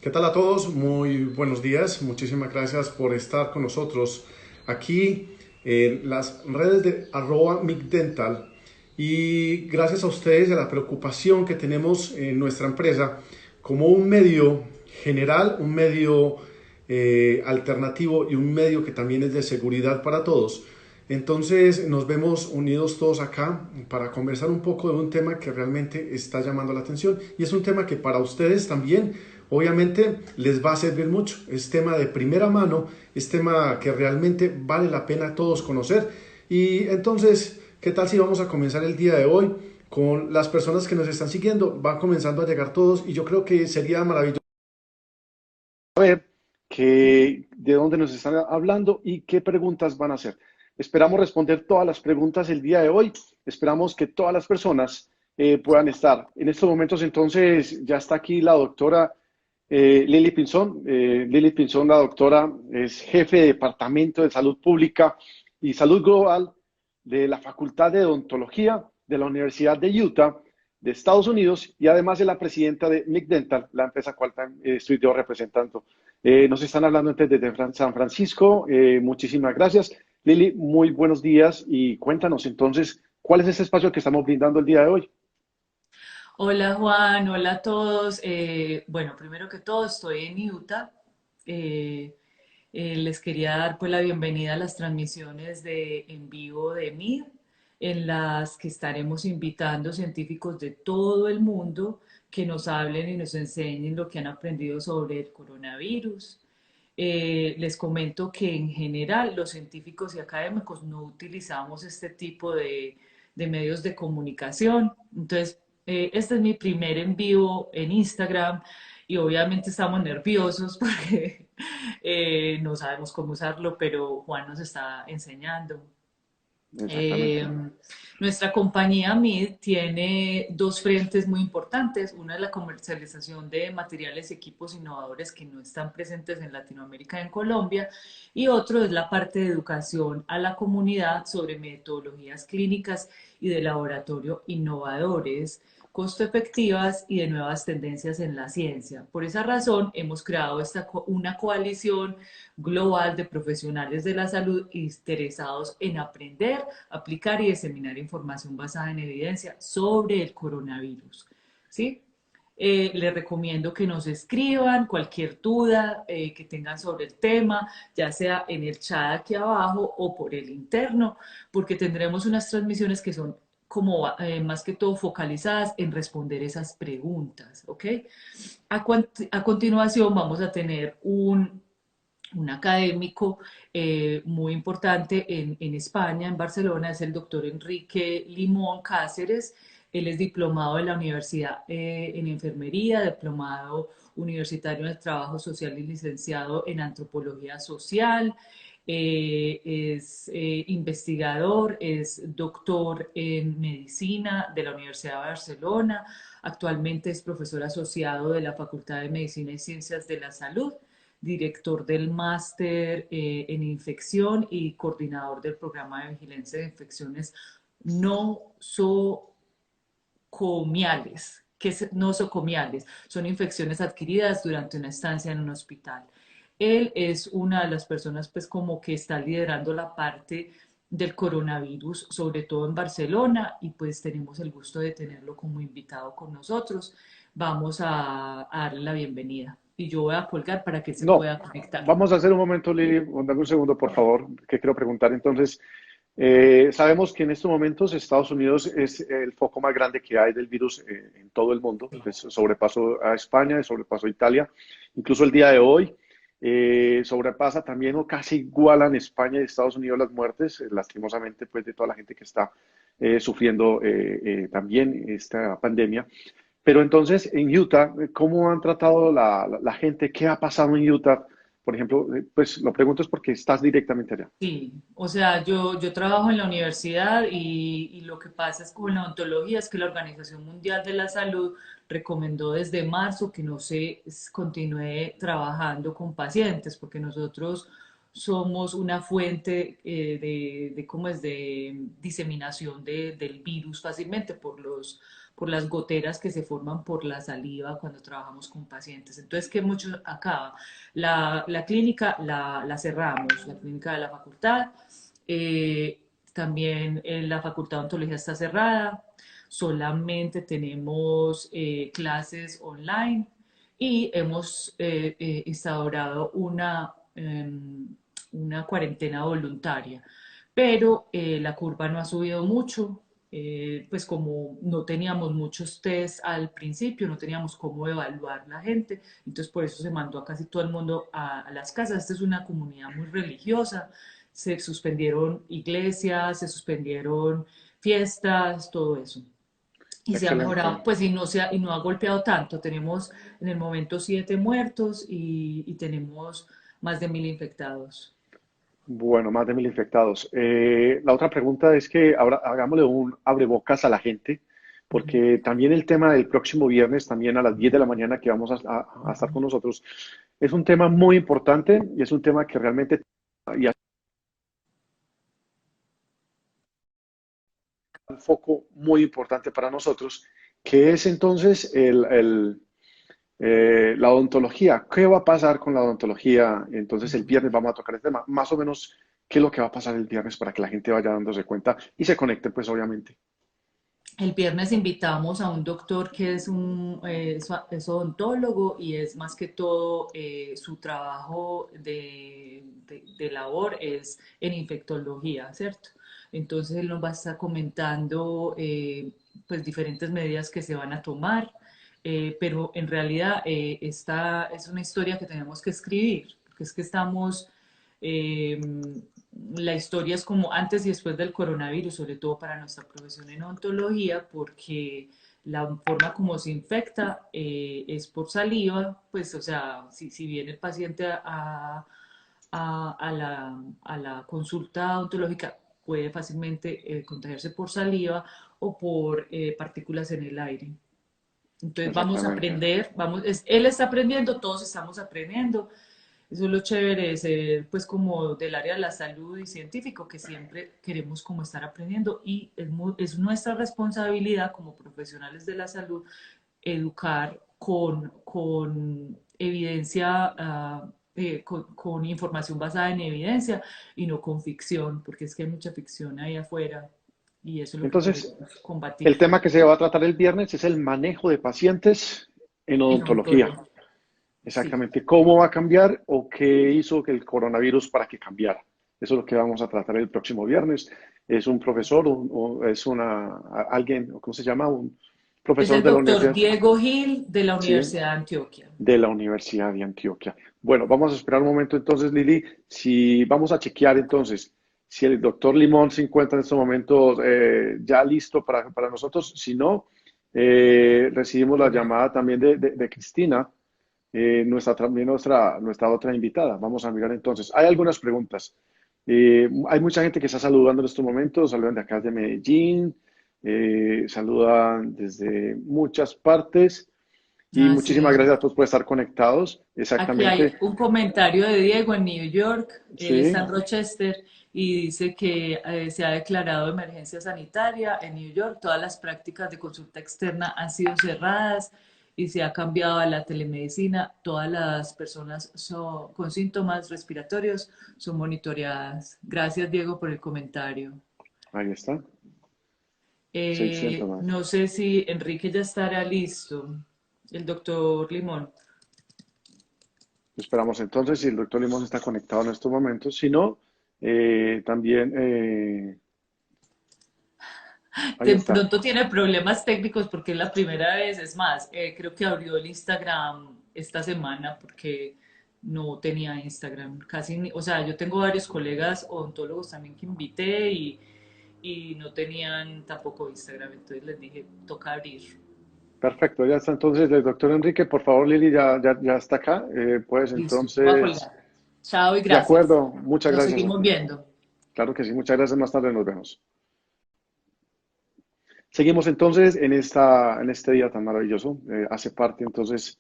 ¿Qué tal a todos? Muy buenos días. Muchísimas gracias por estar con nosotros aquí en las redes de @migdental. Y gracias a ustedes y a la preocupación que tenemos en nuestra empresa como un medio general, un medio alternativo y un medio que también es de seguridad para todos. Entonces nos vemos unidos todos acá para conversar un poco de un tema que realmente está llamando la atención y es un tema que para ustedes también obviamente les va a servir mucho. Es tema de primera mano, es tema que realmente vale la pena todos conocer. Y entonces, ¿qué tal si vamos a comenzar el día de hoy con las personas que nos están siguiendo? Van comenzando a llegar todos y yo creo que sería maravilloso De dónde nos están hablando y qué preguntas van a hacer. Esperamos responder todas las preguntas el día de hoy. Esperamos que todas las personas puedan estar. En estos momentos, entonces, ya está aquí la doctora Lili Pinzón. Lili Pinzón, la doctora, es jefe de Departamento de Salud Pública y Salud Global de la Facultad de Odontología de la Universidad de Utah de Estados Unidos y además es la presidenta de MIG la empresa cual estoy yo representando. Nos están hablando antes desde San Francisco. Muchísimas gracias. Lili, muy buenos días y cuéntanos entonces, ¿cuál es ese espacio que estamos brindando el día de hoy? Hola Juan, hola a todos. Bueno, primero que todo estoy en Utah. Eh, Les quería dar pues la bienvenida a las transmisiones de en vivo de MIR, en las que estaremos invitando científicos de todo el mundo que nos hablen y nos enseñen lo que han aprendido sobre el coronavirus. Les comento que en general los científicos y académicos no utilizamos este tipo de medios de comunicación. Entonces, este es mi primer en vivo en Instagram y obviamente estamos nerviosos porque no sabemos cómo usarlo, pero Juan nos está enseñando. Eh, Exactamente. Nuestra compañía MID tiene dos frentes muy importantes. Una es la comercialización de materiales y equipos innovadores que no están presentes en Latinoamérica y en Colombia. Y otro es la parte de educación a la comunidad sobre metodologías clínicas y de laboratorio innovadores, costo efectivas y de nuevas tendencias en la ciencia. Por esa razón, hemos creado una coalición global de profesionales de la salud interesados en aprender, aplicar y diseminar información basada en evidencia sobre el coronavirus. ¿Sí? Les recomiendo que nos escriban cualquier duda que tengan sobre el tema, ya sea en el chat aquí abajo o por el interno, porque tendremos unas transmisiones que son como más que todo focalizadas en responder esas preguntas, ¿ok? A continuación vamos a tener un académico muy importante en España, en Barcelona, es el doctor Enrique Limón Cáceres. Él es diplomado de la Universidad en Enfermería, diplomado universitario en el Trabajo Social y licenciado en Antropología Social. Es investigador, es doctor en medicina de la Universidad de Barcelona. Actualmente es profesor asociado de la Facultad de Medicina y Ciencias de la Salud, director del máster en infección y coordinador del programa de vigilancia de infecciones nosocomiales. ¿Qué es nosocomiales? Son infecciones adquiridas durante una estancia en un hospital. Él es una de las personas pues como que está liderando la parte del coronavirus, sobre todo en Barcelona, y pues tenemos el gusto de tenerlo como invitado con nosotros. Vamos a darle la bienvenida y yo voy a colgar para que él se No, pueda conectar. vamos a hacer un momento, Lili, dame un segundo, por favor, que quiero preguntar. Entonces, sabemos que en estos momentos Estados Unidos es el foco más grande que hay del virus en todo el mundo. Pues sobrepasó a España, sobrepasó a Italia. Incluso el día de hoy sobrepasa también o casi igualan España y Estados Unidos las muertes, lastimosamente, pues de toda la gente que está sufriendo también esta pandemia. Pero entonces, en Utah, ¿cómo han tratado la gente? ¿Qué ha pasado en Utah? Por ejemplo, pues lo pregunto es porque estás directamente allá. Sí, o sea, yo trabajo en la universidad y lo que pasa es con la ontología es que la Organización Mundial de la Salud recomendó desde marzo que no se continúe trabajando con pacientes porque nosotros somos una fuente ¿cómo es?, de diseminación del virus fácilmente por las goteras que se forman por la saliva cuando trabajamos con pacientes. Entonces, ¿qué mucho acá? La clínica la cerramos, la clínica de la facultad. También la facultad de odontología está cerrada. Solamente tenemos clases online y hemos instaurado una cuarentena voluntaria, pero la curva no ha subido mucho, pues como no teníamos muchos test al principio, no teníamos cómo evaluar la gente, entonces por eso se mandó a casi todo el mundo a las casas. Esta es una comunidad muy religiosa, se suspendieron iglesias, se suspendieron fiestas, todo eso. Y se ha Excelente. mejorado, pues y no ha golpeado tanto. Tenemos en el momento 7 muertos y tenemos más de 1.000 infectados. Bueno, más de 1000 infectados. La otra pregunta es que ahora hagámosle un abrebocas a la gente, Ujú. porque también el tema del próximo viernes, también a las 10 de la mañana que vamos a estar con nosotros, es un tema muy importante y es un tema que realmente y hace un foco muy importante para nosotros, que es entonces la odontología. ¿Qué va a pasar con la odontología? Entonces el viernes vamos a tocar el tema. Más o menos, ¿qué es lo que va a pasar el viernes para que la gente vaya dándose cuenta y se conecte, pues obviamente? El viernes invitamos a un doctor que es odontólogo y es más que todo su trabajo de labor es en infectología, ¿cierto? Entonces él nos va a estar comentando pues diferentes medidas que se van a tomar, pero en realidad esta es una historia que tenemos que escribir, porque es que estamos eh, la historia es como antes y después del coronavirus, sobre todo para nuestra profesión en odontología, porque la forma como se infecta es por saliva, pues, o sea, si viene el paciente a la consulta odontológica, puede fácilmente contagiarse por saliva o por partículas en el aire. Entonces vamos a Exactamente. aprender, él está aprendiendo, todos estamos aprendiendo. Eso es lo chévere de ser, pues, como del área de la salud y científico, que siempre queremos como estar aprendiendo y es nuestra responsabilidad como profesionales de la salud educar con evidencia, con información basada en evidencia y no con ficción, porque es que hay mucha ficción ahí afuera y eso es lo que Entonces, queremos el combatir tema que se va a tratar el viernes es el manejo de pacientes en en odontología. odontología. Sí. Exactamente. ¿Cómo va a cambiar o qué hizo que el coronavirus para que cambiara? Eso es lo que vamos a tratar el próximo viernes. Es un profesor o es alguien, ¿cómo se llama? Un Es profesor el de la doctor universidad, Diego Gil de la sí, Universidad de Antioquia. de la Universidad de Antioquia. Bueno, vamos a esperar un momento entonces, Lili. Si vamos a chequear entonces si el doctor Limón se encuentra en estos momentos ya listo para nosotros. Si no, recibimos la llamada también de Cristina, también nuestra otra invitada. Vamos a mirar entonces. Hay algunas preguntas. Hay mucha gente que está saludando en estos momentos. Saludan de acá de Medellín. Saludan desde muchas partes. Y Ah, muchísimas sí. gracias a todos por estar conectados. Aquí hay Exactamente. un comentario de Diego en New York. Él está Sí. en Rochester y dice que se ha declarado emergencia sanitaria en New York. Todas las prácticas de consulta externa han sido cerradas y se ha cambiado a la telemedicina. Todas las personas con síntomas respiratorios son monitoreadas. Gracias, Diego, por el comentario. Ahí está. 600 más. No sé si Enrique ya estará listo, el doctor Limón. Esperamos entonces si el doctor Limón está conectado en estos momentos. Si no, también ahí De está. pronto tiene problemas técnicos porque es la primera vez, es más, creo que abrió el Instagram esta semana porque no tenía Instagram, casi o sea, yo tengo varios colegas odontólogos también que invité y no tenían tampoco Instagram, entonces les dije, toca abrir. Perfecto, ya está entonces el doctor Enrique. Por favor, Lili, ya está acá. Pues Listo, voy a entonces, colgar. Chao y de gracias. acuerdo. Muchas Nos gracias a seguimos ti. viendo. Claro que sí. Muchas gracias. Más tarde nos vemos. Seguimos entonces en este día tan maravilloso. Hace parte entonces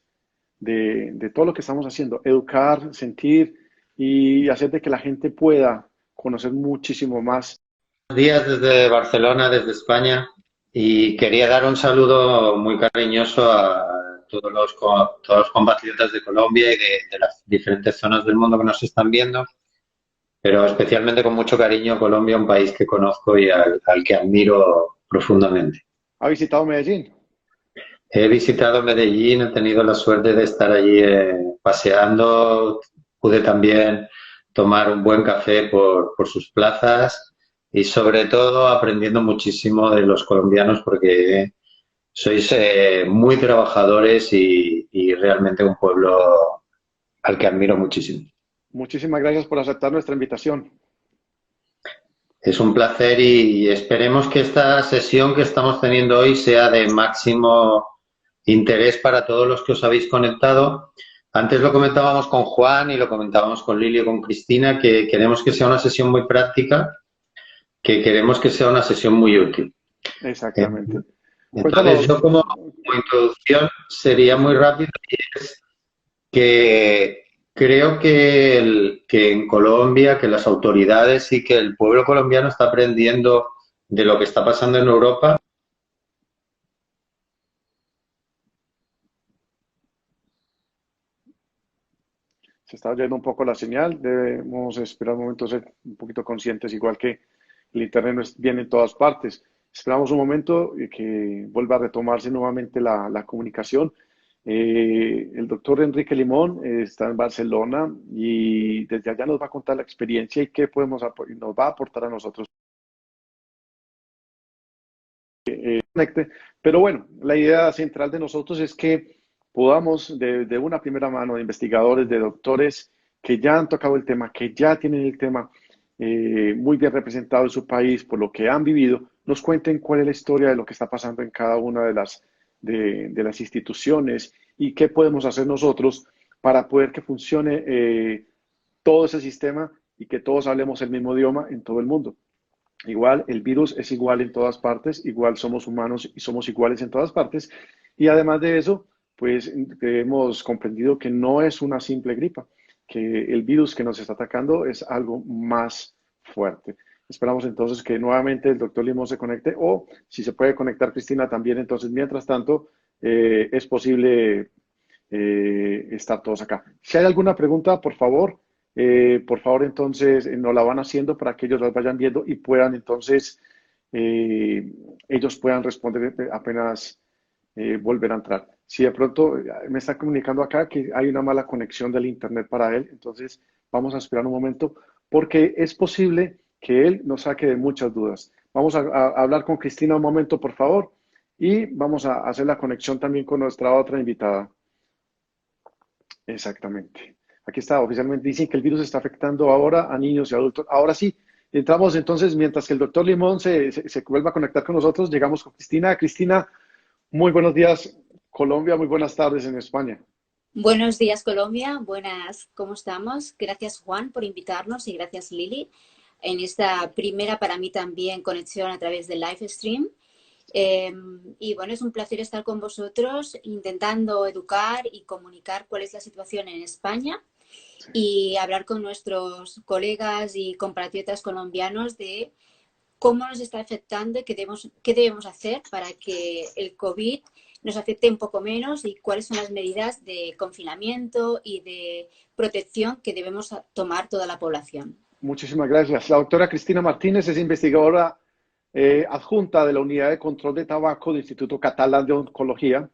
de todo lo que estamos haciendo, educar, sentir y hacer de que la gente pueda conocer muchísimo más. Buenos días desde Barcelona, desde España. Y quería dar un saludo muy cariñoso a todos los compatriotas de Colombia y de las diferentes zonas del mundo que nos están viendo, pero especialmente con mucho cariño a Colombia, un país que conozco y al que admiro profundamente. ¿Ha visitado Medellín? He visitado Medellín, he tenido la suerte de estar allí paseando, pude también tomar un buen café por sus plazas y sobre todo aprendiendo muchísimo de los colombianos porque sois muy trabajadores y realmente un pueblo al que admiro muchísimo. Muchísimas gracias por aceptar nuestra invitación. Es un placer y esperemos que esta sesión que estamos teniendo hoy sea de máximo interés para todos los que os habéis conectado. Antes lo comentábamos con Juan y lo comentábamos con Lili y con Cristina, que queremos que sea una sesión muy práctica, que queremos que sea una sesión muy útil. Exactamente. Entonces, yo como introducción sería muy rápido y es que creo que en Colombia, que las autoridades y que el pueblo colombiano está aprendiendo de lo que está pasando en Europa. Se está oyendo un poco la señal, debemos esperar un momento, ser un poquito conscientes, igual que el Internet no es bien en todas partes. Esperamos un momento y que vuelva a retomarse nuevamente la comunicación. El doctor Enrique Limón está en Barcelona y desde allá nos va a contar la experiencia y qué nos va a aportar a nosotros. Pero bueno, la idea central de nosotros es que podamos de una primera mano de investigadores, de doctores que ya han tocado el tema, que ya tienen el tema muy bien representado en su país por lo que han vivido, nos cuenten cuál es la historia de lo que está pasando en cada una de las instituciones y qué podemos hacer nosotros para poder que funcione todo ese sistema y que todos hablemos el mismo idioma en todo el mundo. Igual, el virus es igual en todas partes, igual somos humanos y somos iguales en todas partes. Y además de eso, pues hemos comprendido que no es una simple gripa, que el virus que nos está atacando es algo más fuerte. Esperamos entonces que nuevamente el doctor Limón se conecte o si se puede conectar Cristina también. Entonces, mientras tanto, es posible estar todos acá. Si hay alguna pregunta, por favor, entonces nos la van haciendo para que ellos las vayan viendo y puedan entonces, eh, ellos puedan responder apenas volver a entrar. Si de pronto me está comunicando acá que hay una mala conexión del internet para él, entonces vamos a esperar un momento porque es posible que él nos saque de muchas dudas. Vamos a hablar con Cristina un momento, por favor, y vamos a hacer la conexión también con nuestra otra invitada. Exactamente. Aquí está, oficialmente dicen que el virus está afectando ahora a niños y adultos. Ahora sí, entramos entonces, mientras que el doctor Limón se vuelva a conectar con nosotros, llegamos con Cristina. Cristina, muy buenos días, Colombia, muy buenas tardes en España. Buenos días, Colombia. Buenas, ¿cómo estamos? Gracias, Juan, por invitarnos y gracias, Lili, en esta primera para mí también conexión a través del live stream. Y bueno, es un placer estar con vosotros intentando educar y comunicar cuál es la situación en España y hablar con nuestros colegas y compatriotas colombianos de cómo nos está afectando y qué debemos hacer para que el COVID nos afecte un poco menos y cuáles son las medidas de confinamiento y de protección que debemos tomar toda la población. Muchísimas gracias. La doctora Cristina Martínez es investigadora adjunta de la Unidad de Control de Tabaco del Instituto Catalán de Oncología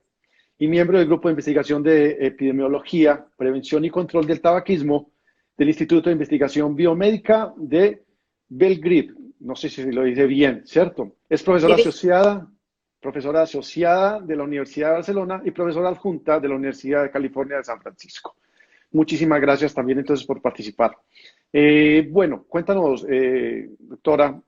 y miembro del Grupo de Investigación de Epidemiología, Prevención y Control del Tabaquismo del Instituto de Investigación Biomédica de Belgrip. No sé si lo dice bien, ¿cierto? Es profesora asociada de la Universidad de Barcelona y profesora adjunta de la Universidad de California de San Francisco. Muchísimas gracias también entonces por participar. Bueno, cuéntanos, doctora,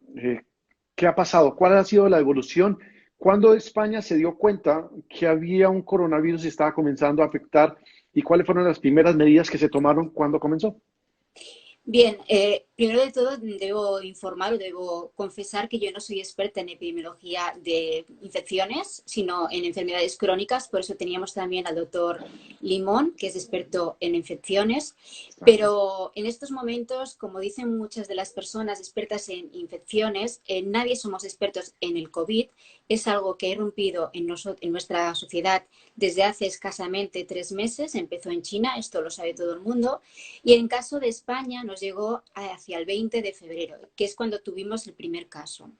¿qué ha pasado? ¿Cuál ha sido la evolución? ¿Cuándo España se dio cuenta que había un coronavirus y estaba comenzando a afectar? ¿Y cuáles fueron las primeras medidas que se tomaron cuando comenzó? Bien, Primero de todo, debo informar o debo confesar que yo no soy experta en epidemiología de infecciones, sino en enfermedades crónicas. Por eso teníamos también al doctor Limón, que es experto en infecciones. Pero en estos momentos, como dicen muchas de las personas expertas en infecciones, nadie somos expertos en el COVID. Es algo que ha irrumpido en nuestra sociedad desde hace escasamente 3 meses. Empezó en China, esto lo sabe todo el mundo. Y en caso de España nos llegó hacia el 20 de febrero, que es cuando tuvimos el primer caso.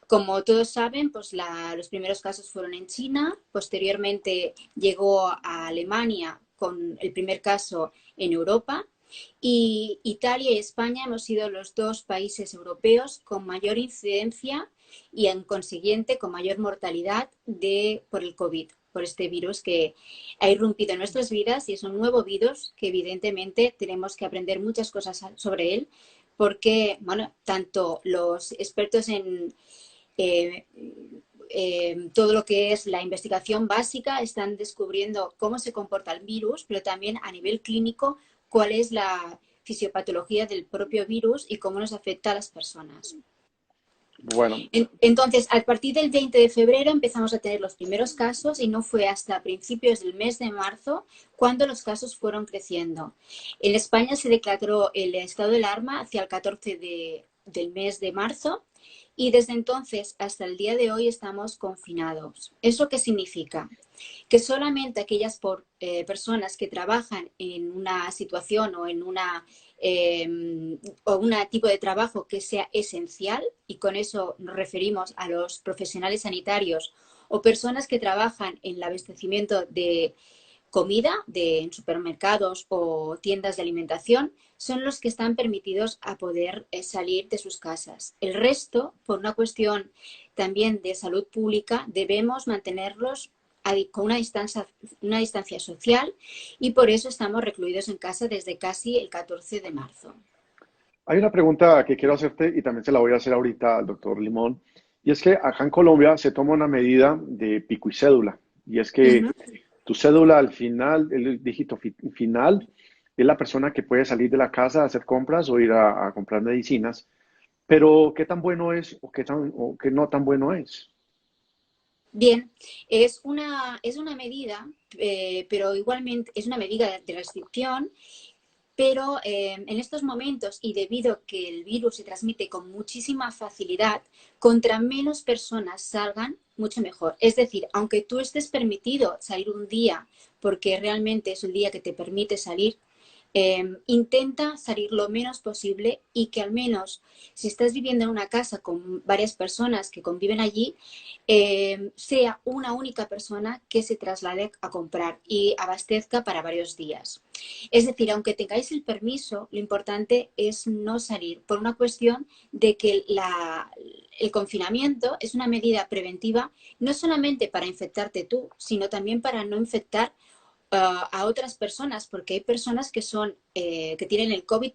Como todos saben, pues los primeros casos fueron en China, posteriormente llegó a Alemania con el primer caso en Europa, y Italia y España hemos sido los 2 países europeos con mayor incidencia y, en consiguiente, con mayor mortalidad por el COVID, por este virus que ha irrumpido en nuestras vidas, y es un nuevo virus que evidentemente tenemos que aprender muchas cosas sobre él, porque, bueno, tanto los expertos en todo lo que es la investigación básica están descubriendo cómo se comporta el virus, pero también a nivel clínico cuál es la fisiopatología del propio virus y cómo nos afecta a las personas. Bueno, Entonces, a partir del 20 de febrero empezamos a tener los primeros casos, y no fue hasta principios del mes de marzo cuando los casos fueron creciendo. En España se declaró el estado de alarma hacia el 14 del mes de marzo, y desde entonces hasta el día de hoy estamos confinados. ¿Eso qué significa? Que solamente aquellas personas que trabajan en una situación o en un tipo de trabajo que sea esencial, y con eso nos referimos a los profesionales sanitarios o personas que trabajan en el abastecimiento de comida en supermercados o tiendas de alimentación, son los que están permitidos a poder salir de sus casas. El resto, por una cuestión también de salud pública, debemos mantenerlos con una distancia social, y por eso estamos recluidos en casa desde casi el 14 de marzo. hay una pregunta que quiero hacerte y también se la voy a hacer ahorita al doctor Limón, y es que acá en Colombia se toma una medida de pico y cédula, y es que tu cédula al final, el dígito final, es la persona que puede salir de la casa a hacer compras o ir a comprar medicinas, pero ¿qué tan bueno es o qué no tan bueno es? Bien, es una medida, pero igualmente es una medida de restricción, pero en estos momentos, y debido a que el virus se transmite con muchísima facilidad, contra menos personas salgan, mucho mejor. Es decir, aunque tú estés permitido salir un día, porque realmente es el día que te permite salir, intenta salir lo menos posible, y que al menos si estás viviendo en una casa con varias personas que conviven allí, sea una única persona que se traslade a comprar y abastezca para varios días. Es decir, aunque tengáis el permiso, lo importante es no salir, por una cuestión de que el confinamiento es una medida preventiva, no solamente para infectarte tú, sino también para no infectar a otras personas, porque hay personas que tienen el COVID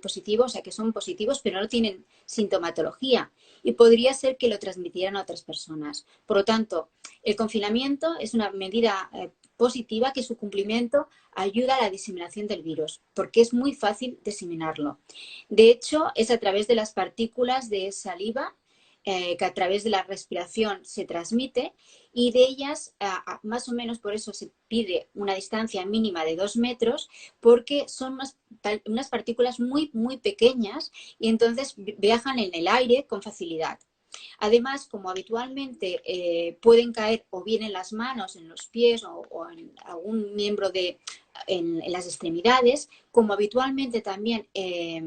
positivo, o sea, que son positivos, pero no tienen sintomatología, y podría ser que lo transmitieran a otras personas. Por lo tanto, el confinamiento es una medida positiva, que su cumplimiento ayuda a la diseminación del virus, porque es muy fácil diseminarlo. De hecho, es a través de las partículas de saliva que a través de la respiración se transmite, y de ellas más o menos, por eso se pide una distancia mínima de 2 metros, porque son unas partículas muy, muy pequeñas, y entonces viajan en el aire con facilidad. Además, como habitualmente pueden caer o bien en las manos, en los pies o en algún miembro en las extremidades, como habitualmente también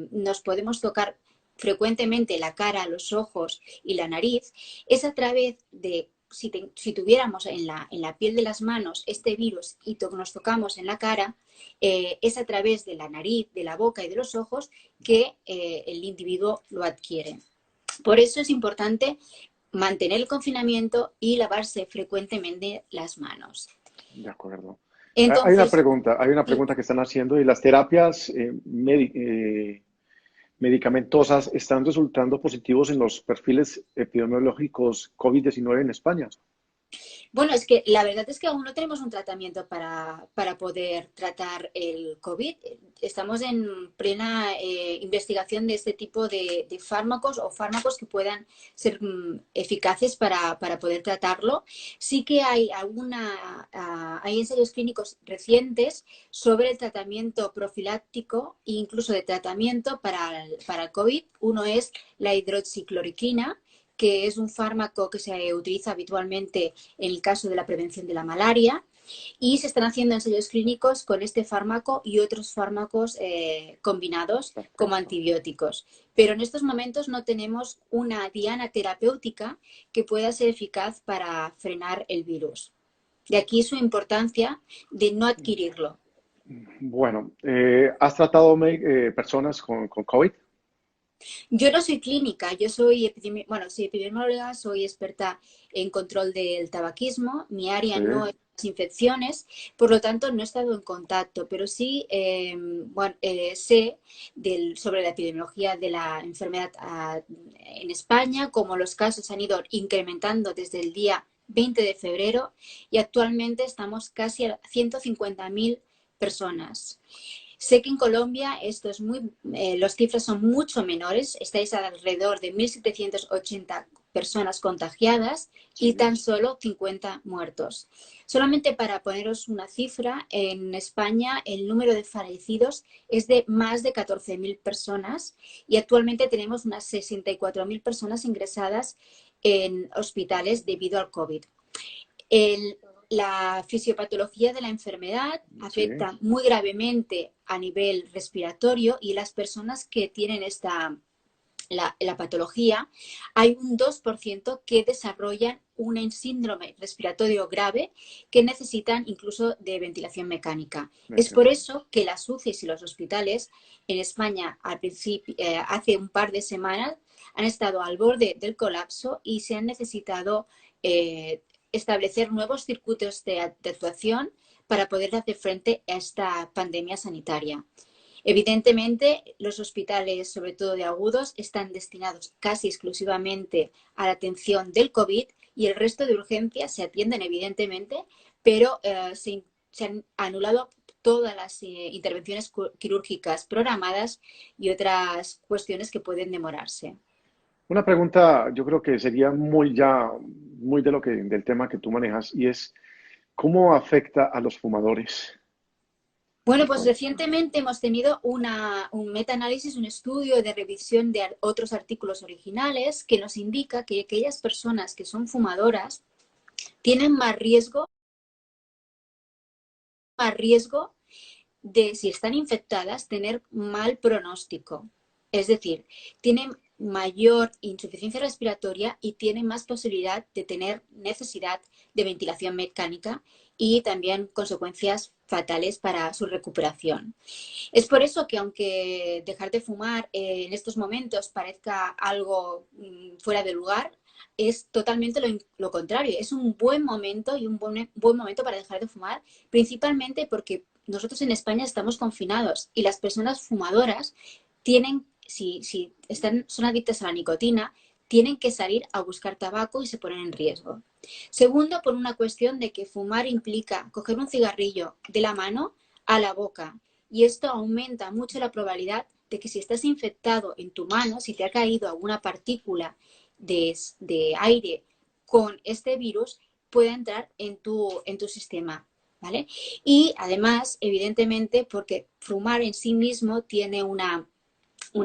nos podemos tocar frecuentemente la cara, los ojos y la nariz, es a través de, si tuviéramos en la piel de las manos este virus y nos tocamos en la cara, es a través de la nariz, de la boca y de los ojos que el individuo lo adquiere. Por eso es importante mantener el confinamiento y lavarse frecuentemente las manos. De acuerdo. Entonces, hay una pregunta que están haciendo, y las terapias medicamentosas están resultando positivos en los perfiles epidemiológicos COVID-19 en España. Bueno, es que la verdad es que aún no tenemos un tratamiento para poder tratar el COVID. Estamos en plena investigación de este tipo de fármacos o fármacos que puedan ser eficaces para poder tratarlo. Sí que hay hay ensayos clínicos recientes sobre el tratamiento profiláctico e incluso de tratamiento para el COVID. Uno es la hidroxicloroquina, que es un fármaco que se utiliza habitualmente en el caso de la prevención de la malaria, y se están haciendo ensayos clínicos con este fármaco y otros fármacos combinados como antibióticos. Pero en estos momentos no tenemos una diana terapéutica que pueda ser eficaz para frenar el virus. De aquí su importancia de no adquirirlo. Bueno, ¿has tratado personas con COVID? Yo no soy clínica, yo soy, soy epidemióloga, soy experta en control del tabaquismo, mi área Sí. no es las infecciones, por lo tanto no he estado en contacto, pero sí sé sobre la epidemiología de la enfermedad en España, como los casos han ido incrementando desde el día 20 de febrero y actualmente estamos casi a 150.000 personas. Sé que en Colombia los cifras son mucho menores, estáis alrededor de 1.780 personas contagiadas y tan solo 50 muertos. Solamente para poneros una cifra, en España el número de fallecidos es de más de 14.000 personas y actualmente tenemos unas 64.000 personas ingresadas en hospitales debido al COVID. La fisiopatología de la enfermedad afecta muy gravemente a nivel respiratorio y las personas que tienen la patología, hay un 2% que desarrollan un síndrome respiratorio grave que necesitan incluso de ventilación mecánica. Es por eso que las UCIs y los hospitales en España hace un par de semanas han estado al borde del colapso y se han necesitado establecer nuevos circuitos de actuación para poder hacer frente a esta pandemia sanitaria. Evidentemente, los hospitales, sobre todo de agudos, están destinados casi exclusivamente a la atención del COVID y el resto de urgencias se atienden, evidentemente, pero se han anulado todas las intervenciones quirúrgicas programadas y otras cuestiones que pueden demorarse. Una pregunta, yo creo que sería muy del tema que tú manejas, y es, ¿cómo afecta a los fumadores? Bueno, pues recientemente hemos tenido un metaanálisis, un estudio de revisión de otros artículos originales que nos indica que aquellas personas que son fumadoras tienen más riesgo de, si están infectadas, tener mal pronóstico. Es decir, tienen mayor insuficiencia respiratoria y tienen más posibilidad de tener necesidad de ventilación mecánica y también consecuencias fatales para su recuperación. Es por eso que aunque dejar de fumar en estos momentos parezca algo fuera de lugar, es totalmente lo contrario. Es un buen momento y un buen momento para dejar de fumar, principalmente porque nosotros en España estamos confinados y las personas fumadoras tienen, si son adictas a la nicotina, tienen que salir a buscar tabaco y se ponen en riesgo. Segundo, por una cuestión de que fumar implica coger un cigarrillo de la mano a la boca y esto aumenta mucho la probabilidad de que si estás infectado en tu mano, si te ha caído alguna partícula de aire con este virus, pueda entrar en tu sistema, ¿vale? Y además, evidentemente, porque fumar en sí mismo tiene una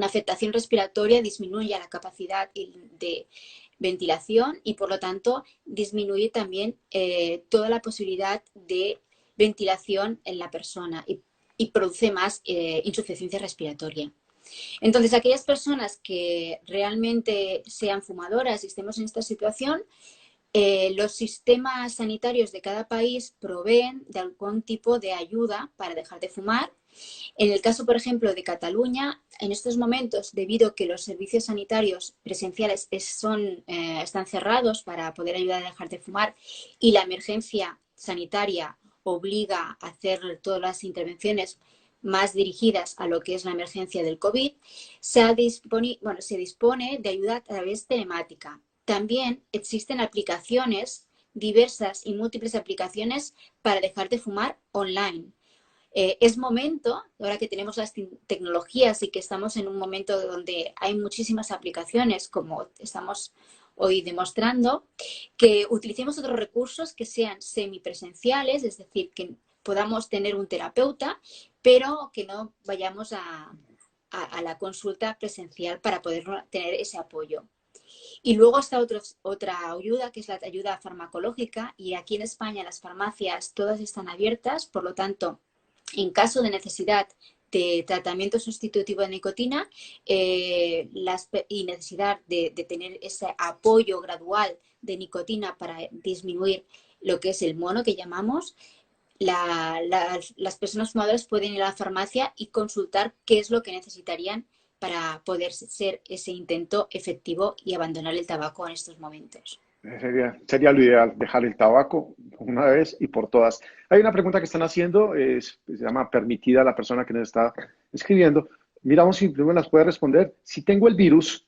afectación respiratoria, disminuye la capacidad de ventilación y por lo tanto disminuye también toda la posibilidad de ventilación en la persona y produce más insuficiencia respiratoria. Entonces, aquellas personas que realmente sean fumadoras y estemos en esta situación, los sistemas sanitarios de cada país proveen de algún tipo de ayuda para dejar de fumar. En el caso, por ejemplo, de Cataluña, en estos momentos, debido a que los servicios sanitarios presenciales están cerrados para poder ayudar a dejar de fumar y la emergencia sanitaria obliga a hacer todas las intervenciones más dirigidas a lo que es la emergencia del COVID, se dispone de ayuda a través telemática. También existen aplicaciones diversas y múltiples aplicaciones para dejar de fumar online. Es momento, ahora que tenemos las tecnologías y que estamos en un momento donde hay muchísimas aplicaciones, como estamos hoy demostrando, que utilicemos otros recursos que sean semipresenciales, es decir, que podamos tener un terapeuta, pero que no vayamos a la consulta presencial para poder tener ese apoyo. Y luego está otra ayuda, que es la ayuda farmacológica, y aquí en España las farmacias todas están abiertas, por lo tanto, en caso de necesidad de tratamiento sustitutivo de nicotina y necesidad de tener ese apoyo gradual de nicotina para disminuir lo que es el mono que llamamos, las personas fumadoras pueden ir a la farmacia y consultar qué es lo que necesitarían para poder ser ese intento efectivo y abandonar el tabaco en estos momentos. Sería lo ideal, dejar el tabaco una vez y por todas. Hay una pregunta que están haciendo, se llama permitida la persona que nos está escribiendo. Miramos si primero las puede responder. Si tengo el virus,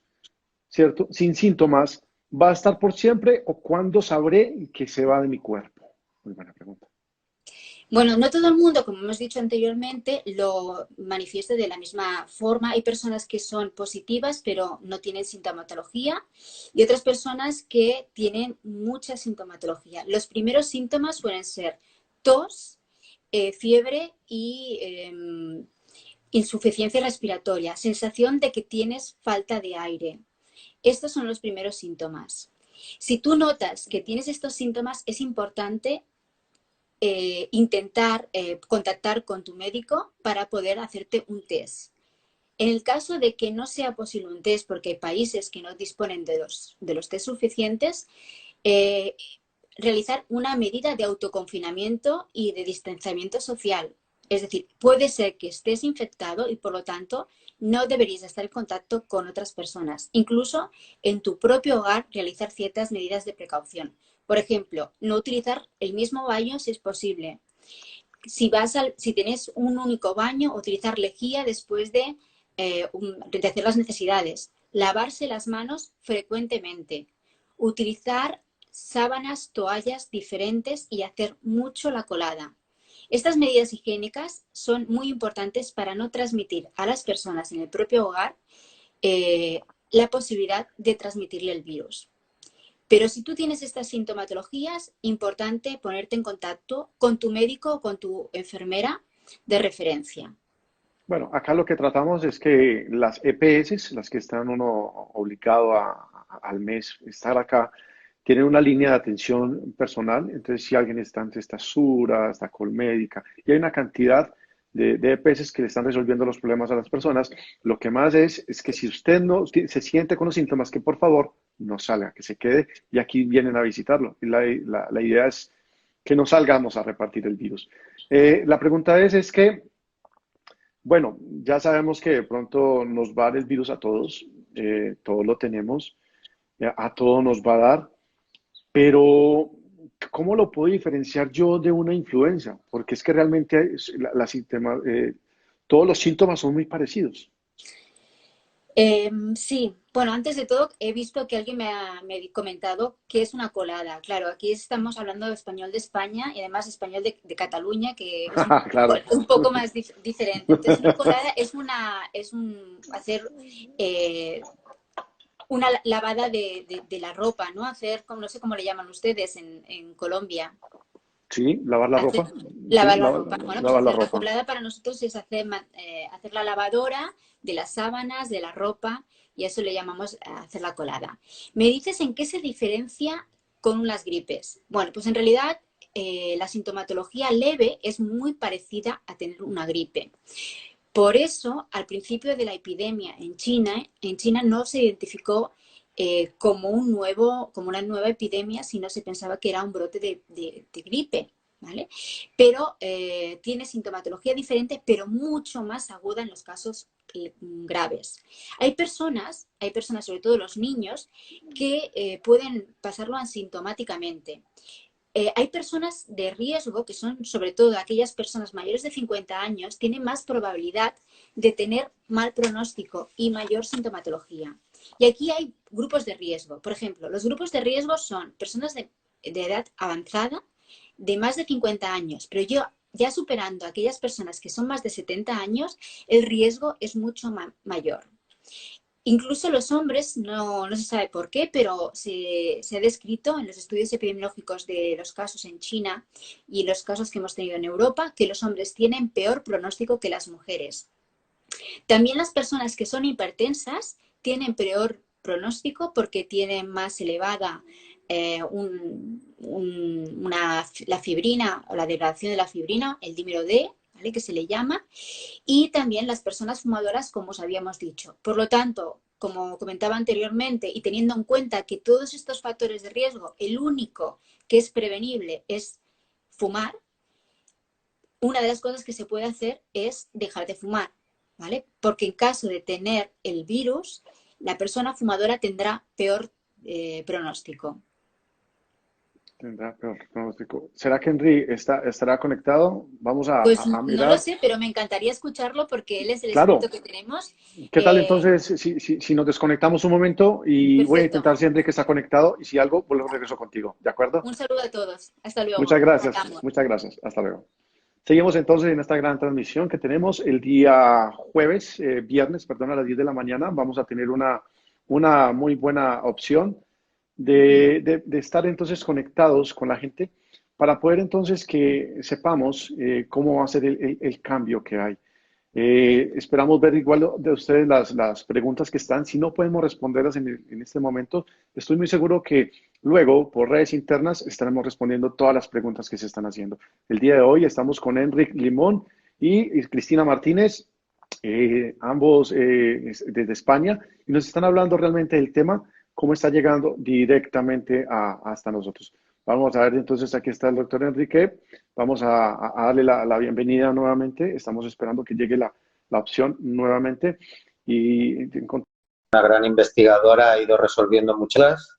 ¿cierto? Sin síntomas, ¿va a estar por siempre o cuándo sabré que se va de mi cuerpo? Muy buena pregunta. Bueno, no todo el mundo, como hemos dicho anteriormente, lo manifiesta de la misma forma. Hay personas que son positivas pero no tienen sintomatología y otras personas que tienen mucha sintomatología. Los primeros síntomas suelen ser tos, fiebre y insuficiencia respiratoria, sensación de que tienes falta de aire. Estos son los primeros síntomas. Si tú notas que tienes estos síntomas, es importante intentar contactar con tu médico para poder hacerte un test. En el caso de que no sea posible un test, porque hay países que no disponen de los test suficientes, realizar una medida de autoconfinamiento y de distanciamiento social. Es decir, puede ser que estés infectado y por lo tanto no deberías estar en contacto con otras personas. Incluso en tu propio hogar realizar ciertas medidas de precaución. Por ejemplo, no utilizar el mismo baño si es posible. Si tienes un único baño, utilizar lejía después de hacer las necesidades. Lavarse las manos frecuentemente. Utilizar sábanas, toallas diferentes y hacer mucho la colada. Estas medidas higiénicas son muy importantes para no transmitir a las personas en el propio hogar la posibilidad de transmitirle el virus. Pero si tú tienes estas sintomatologías, importante ponerte en contacto con tu médico o con tu enfermera de referencia. Bueno, acá lo que tratamos es que las EPS, las que están uno obligado al mes estar acá, tienen una línea de atención personal. Entonces, si alguien está ante esta SURA, está Colmédica, y hay una cantidad de EPS que le están resolviendo los problemas a las personas, lo que más es que si usted no se siente con los síntomas, que por favor no salga, que se quede y aquí vienen a visitarlo. Y la idea es que no salgamos a repartir el virus. La pregunta es que, bueno, ya sabemos que de pronto nos va a dar el virus a todos, todos lo tenemos, a todos nos va a dar, pero ¿cómo lo puedo diferenciar yo de una influenza? Porque es que realmente todos los síntomas son muy parecidos. Sí, bueno, antes de todo he visto que alguien me ha comentado que es una colada. Claro, aquí estamos hablando de español de España y además español de Cataluña, que es Claro. un poco más diferente. Entonces, una colada es hacer una lavada de la ropa, ¿no? Hacer, no sé cómo le llaman ustedes en Colombia. Sí, lavar la ropa. Lavar Sí, la ropa. Bueno, pues lavar la hacer la ropa. colada para nosotros es hacer la lavadora de las sábanas, de la ropa, y a eso le llamamos hacer la colada. Me dices en qué se diferencia con las gripes. Bueno, pues en realidad la sintomatología leve es muy parecida a tener una gripe. Por eso, al principio de la epidemia en China no se identificó como una nueva epidemia, sino se pensaba que era un brote de gripe, ¿vale? Pero tiene sintomatología diferente, pero mucho más aguda en los casos graves. Hay personas, sobre todo los niños, que pueden pasarlo asintomáticamente. Hay personas de riesgo, que son sobre todo aquellas personas mayores de 50 años, tienen más probabilidad de tener mal pronóstico y mayor sintomatología. Y aquí hay grupos de riesgo. Por ejemplo, los grupos de riesgo son personas de de edad avanzada de más de 50 años, pero yo ya superando a aquellas personas que son más de 70 años, el riesgo es mucho mayor. Incluso los hombres, no se sabe por qué, pero se ha descrito en los estudios epidemiológicos de los casos en China y los casos que hemos tenido en Europa, que los hombres tienen peor pronóstico que las mujeres. También las personas que son hipertensas tienen peor pronóstico porque tienen más elevada la fibrina o la degradación de la fibrina, el dímero D, ¿vale?, que se le llama, y también las personas fumadoras, como os habíamos dicho. Por lo tanto, como comentaba anteriormente, y teniendo en cuenta que todos estos factores de riesgo, el único que es prevenible es fumar, una de las cosas que se puede hacer es dejar de fumar, ¿vale? Porque en caso de tener el virus, la persona fumadora tendrá peor pronóstico. Tendrá peor pronóstico. ¿Será que Henry estará conectado? Vamos a, Pues a mirar. no lo sé, pero me encantaría escucharlo porque él es el Claro. experto que tenemos. ¿Qué tal entonces si nos desconectamos un momento y voy a Perfecto. intentar si Enrique está conectado y si algo, vuelvo regreso contigo, ¿de acuerdo? Un saludo a todos. Hasta luego. Muchas gracias, Hablamos. muchas gracias. Hasta luego. Seguimos entonces en esta gran transmisión que tenemos el día viernes, perdón, a las 10 de la mañana. Vamos a tener una muy buena opción de estar entonces conectados con la gente para poder entonces que sepamos cómo va a ser el cambio que hay. Esperamos ver igual de ustedes las preguntas que están. Si no podemos responderlas en este momento, estoy muy seguro que luego por redes internas estaremos respondiendo todas las preguntas que se están haciendo. El día de hoy estamos con Enric Limón y Cristina Martínez, ambos desde España, y nos están hablando realmente del tema, cómo está llegando directamente hasta nosotros. Vamos a ver, entonces aquí está el doctor Enrique. Vamos a darle la bienvenida nuevamente. Estamos esperando que llegue la opción nuevamente. Una gran investigadora ha ido resolviendo muchas.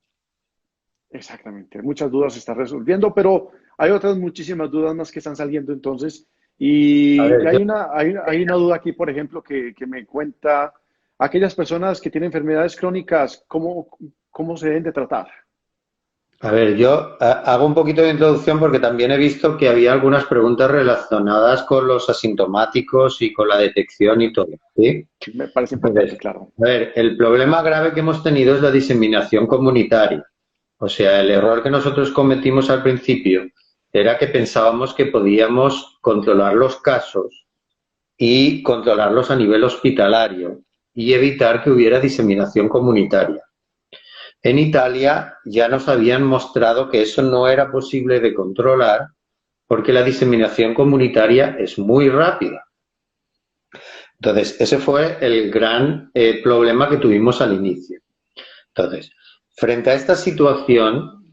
Exactamente, muchas dudas se están resolviendo, pero hay otras muchísimas dudas más que están saliendo entonces. Y hay una duda aquí, por ejemplo, que me cuenta aquellas personas que tienen enfermedades crónicas, ¿cómo se deben de tratar? A ver, yo hago un poquito de introducción porque también he visto que había algunas preguntas relacionadas con los asintomáticos y con la detección y todo, ¿sí? Me parece importante, claro. A ver, el problema grave que hemos tenido es la diseminación comunitaria. O sea, el error que nosotros cometimos al principio era que pensábamos que podíamos controlar los casos y controlarlos a nivel hospitalario y evitar que hubiera diseminación comunitaria. En Italia ya nos habían mostrado que eso no era posible de controlar porque la diseminación comunitaria es muy rápida. Entonces, ese fue el gran problema que tuvimos al inicio. Entonces, frente a esta situación,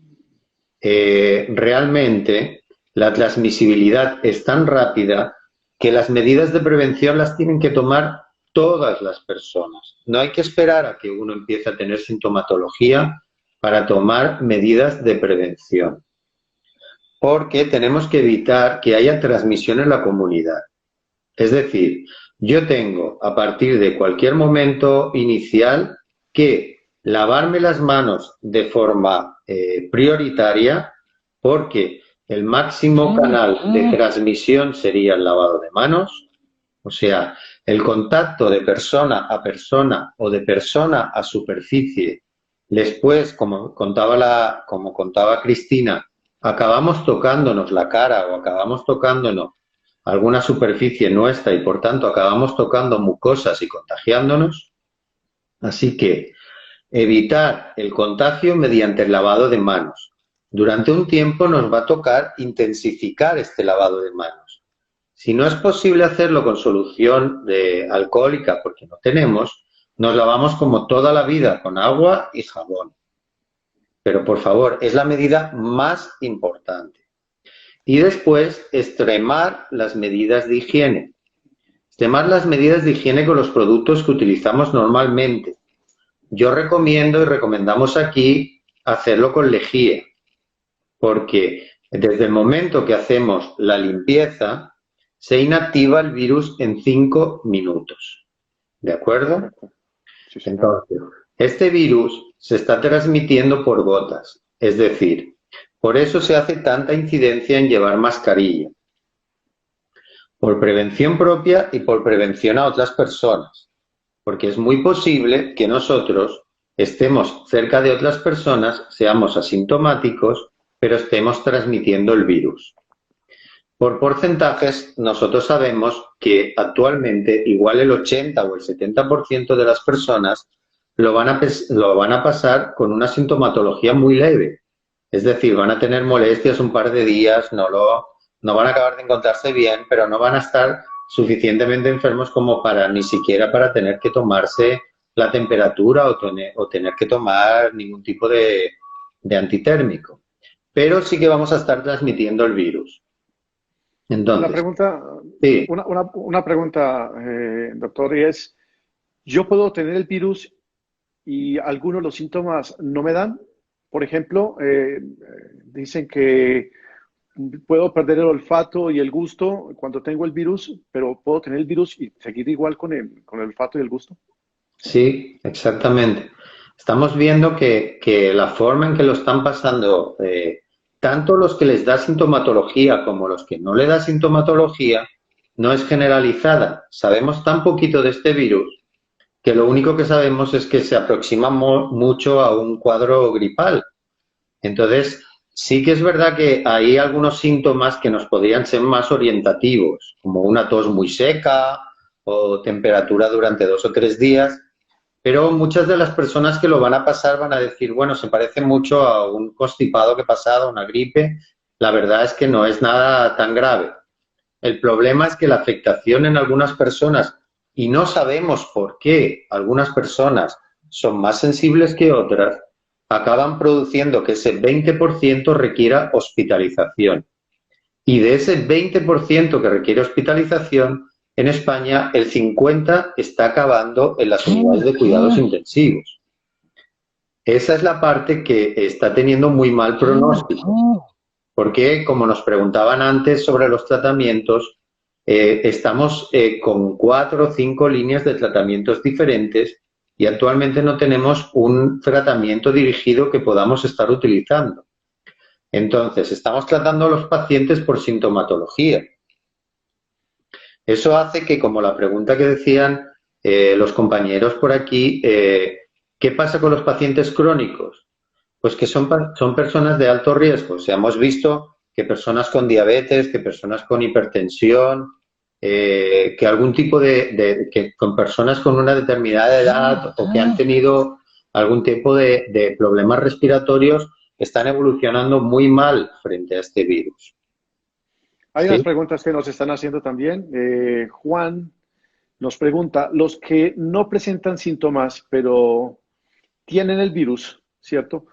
realmente la transmisibilidad es tan rápida que las medidas de prevención las tienen que tomar todas las personas. No hay que esperar a que uno empiece a tener sintomatología para tomar medidas de prevención, porque tenemos que evitar que haya transmisión en la comunidad. Es decir, yo tengo a partir de cualquier momento inicial que lavarme las manos de forma prioritaria, porque el máximo canal de transmisión sería el lavado de manos. O sea, el contacto de persona a persona o de persona a superficie. Después, como contaba Cristina, acabamos tocándonos la cara o acabamos tocándonos alguna superficie nuestra y por tanto acabamos tocando mucosas y contagiándonos. Así que evitar el contagio mediante el lavado de manos. Durante un tiempo nos va a tocar intensificar este lavado de manos. Si no es posible hacerlo con solución alcohólica porque no tenemos, nos lavamos como toda la vida con agua y jabón. Pero por favor, es la medida más importante. Y después, extremar las medidas de higiene. Extremar las medidas de higiene con los productos que utilizamos normalmente. Yo recomiendo y recomendamos aquí hacerlo con lejía, porque desde el momento que hacemos la limpieza, se inactiva el virus en 5 minutos. ¿De acuerdo? Sí, señor. Entonces, este virus se está transmitiendo por gotas. Es decir, Por eso se hace tanta incidencia en llevar mascarilla, por prevención propia y por prevención a otras personas, porque es muy posible que nosotros estemos cerca de otras personas, seamos asintomáticos, pero estemos transmitiendo el virus. Por porcentajes, nosotros sabemos que actualmente igual el 80 o el 70% de las personas lo van a pasar con una sintomatología muy leve. Es decir, van a tener molestias un par de días, no van a acabar de encontrarse bien, pero no van a estar suficientemente enfermos como para ni siquiera para tener que tomarse la temperatura o tener que tomar ningún tipo de antitérmico. Pero sí que vamos a estar transmitiendo el virus. Entonces, sí. Una pregunta, doctor, y es, ¿yo puedo tener el virus y algunos de los síntomas no me dan? Por ejemplo, dicen que puedo perder el olfato y el gusto cuando tengo el virus, pero puedo tener el virus y seguir igual con el olfato y el gusto. Sí, exactamente. Estamos viendo que la forma en que lo están pasando, tanto los que les da sintomatología como los que no le da sintomatología, no es generalizada. Sabemos tan poquito de este virus que lo único que sabemos es que se aproxima mucho a un cuadro gripal. Entonces, sí que es verdad que hay algunos síntomas que nos podrían ser más orientativos, como una tos muy seca o temperatura durante 2 o 3 días, pero muchas de las personas que lo van a pasar van a decir, bueno, se parece mucho a un constipado que he pasado, una gripe. La verdad es que no es nada tan grave. El problema es que la afectación en algunas personas, y no sabemos por qué algunas personas son más sensibles que otras, acaban produciendo que ese 20% requiera hospitalización. Y de ese 20% que requiere hospitalización, en España el 50% está acabando en las unidades de cuidados intensivos. Esa es la parte que está teniendo muy mal pronóstico. Porque, como nos preguntaban antes sobre los tratamientos, estamos con 4 o 5 líneas de tratamientos diferentes y actualmente no tenemos un tratamiento dirigido que podamos estar utilizando. Entonces, estamos tratando a los pacientes por sintomatología. Eso hace que, como la pregunta que decían los compañeros por aquí, ¿qué pasa con los pacientes crónicos? Pues que son personas de alto riesgo. O sea, hemos visto que personas con diabetes, que personas con hipertensión, que algún tipo que con personas con una determinada edad o que han tenido algún tipo de problemas respiratorios están evolucionando muy mal frente a este virus. Hay unas preguntas que nos están haciendo también. Juan nos pregunta, los que no presentan síntomas, pero tienen el virus, ¿cierto?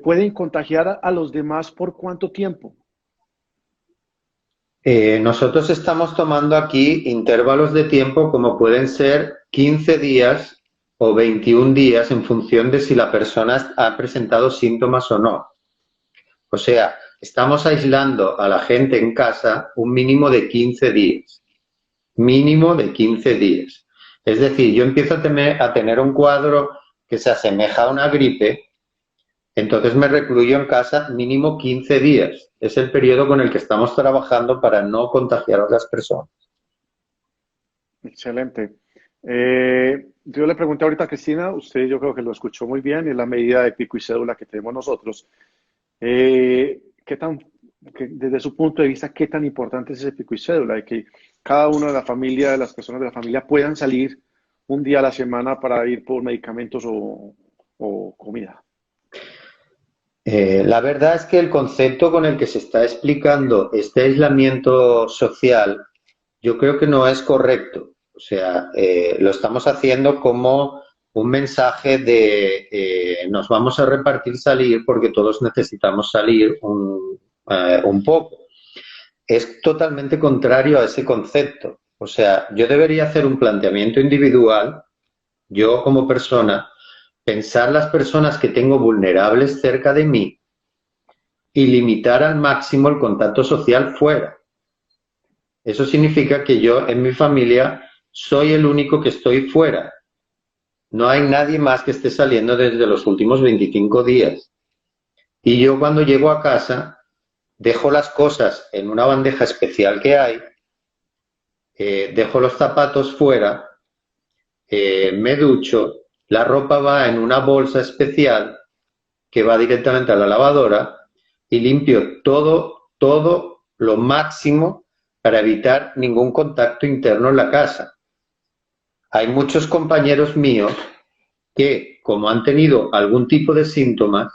¿Pueden contagiar a los demás por cuánto tiempo? Nosotros estamos tomando aquí intervalos de tiempo como pueden ser 15 días o 21 días en función de si la persona ha presentado síntomas o no. O sea, estamos aislando a la gente en casa un mínimo de 15 días. Mínimo de 15 días. Es decir, yo empiezo a tener un cuadro que se asemeja a una gripe, entonces me recluyo en casa mínimo 15 días. Es el periodo con el que estamos trabajando para no contagiar a otras personas. Excelente. Yo le pregunté ahorita a Cristina, usted yo creo que lo escuchó muy bien, en la medida de pico y cédula que tenemos nosotros. Desde su punto de vista, ¿qué tan importante es ese pico y cédula? De que cada uno de la familia, de las personas de la familia puedan salir un día a la semana para ir por medicamentos o comida. La verdad es que el concepto con el que se está explicando este aislamiento social, yo creo que no es correcto. O sea, lo estamos haciendo como un mensaje de nos vamos a repartir salir porque todos necesitamos salir un poco. Es totalmente contrario a ese concepto. O sea, yo debería hacer un planteamiento individual, yo como persona, pensar las personas que tengo vulnerables cerca de mí y limitar al máximo el contacto social fuera. Eso significa que yo en mi familia soy el único que estoy fuera. No hay nadie más que esté saliendo desde los últimos 25 días. y yo cuando llego a casa dejo las cosas en una bandeja especial que hay, dejo los zapatos fuera, me ducho, la ropa va en una bolsa especial que va directamente a la lavadora y limpio todo lo máximo para evitar ningún contacto interno en la casa. Hay muchos compañeros míos que, como han tenido algún tipo de síntomas,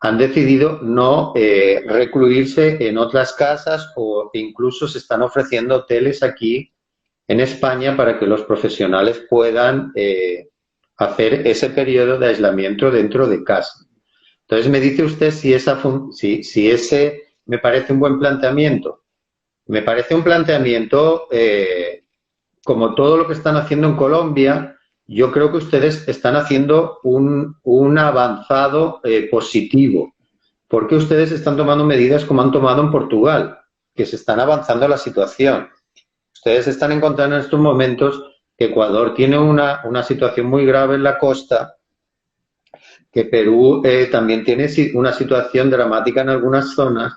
han decidido no recluirse en otras casas o incluso se están ofreciendo hoteles aquí en España para que los profesionales puedan hacer ese periodo de aislamiento dentro de casa. Entonces, me dice usted si ese me parece un buen planteamiento. Me parece un planteamiento, como todo lo que están haciendo en Colombia. Yo creo que ustedes están haciendo un avanzado positivo, porque ustedes están tomando medidas como han tomado en Portugal, que se están avanzando la situación. Ustedes están encontrando en estos momentos que Ecuador tiene una situación muy grave en la costa, que Perú también tiene una situación dramática en algunas zonas.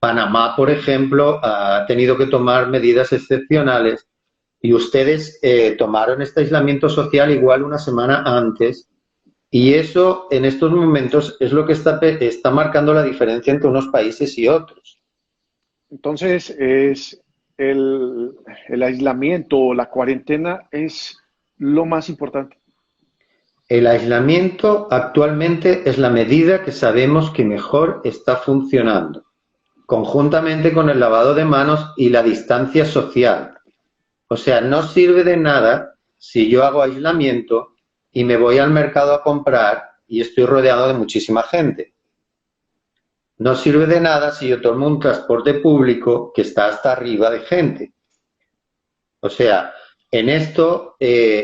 Panamá, por ejemplo, ha tenido que tomar medidas excepcionales y ustedes tomaron este aislamiento social igual una semana antes y eso en estos momentos es lo que está marcando la diferencia entre unos países y otros. Entonces, es el aislamiento o la cuarentena es lo más importante. El aislamiento actualmente es la medida que sabemos que mejor está funcionando, conjuntamente con el lavado de manos y la distancia social. O sea, no sirve de nada si yo hago aislamiento y me voy al mercado a comprar y estoy rodeado de muchísima gente. No sirve de nada si yo tomo un transporte público que está hasta arriba de gente. O sea, en esto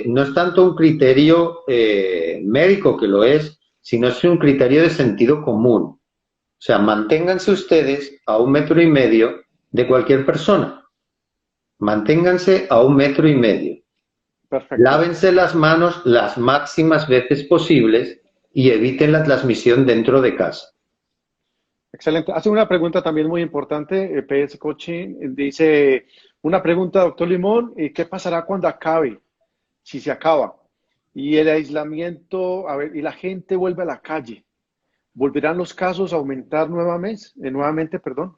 no es tanto un criterio médico, que lo es, sino es un criterio de sentido común. O sea, manténganse ustedes a 1,5 metros de cualquier persona. Manténganse a 1,5 metros. Perfecto. Lávense las manos las máximas veces posibles y eviten la transmisión dentro de casa. Excelente. Hace una pregunta también muy importante, PS Coaching. Dice, una pregunta, doctor Limón, ¿qué pasará cuando acabe? Si se acaba. Y el aislamiento, a ver, y la gente vuelve a la calle. ¿Volverán los casos a aumentar nuevamente, perdón?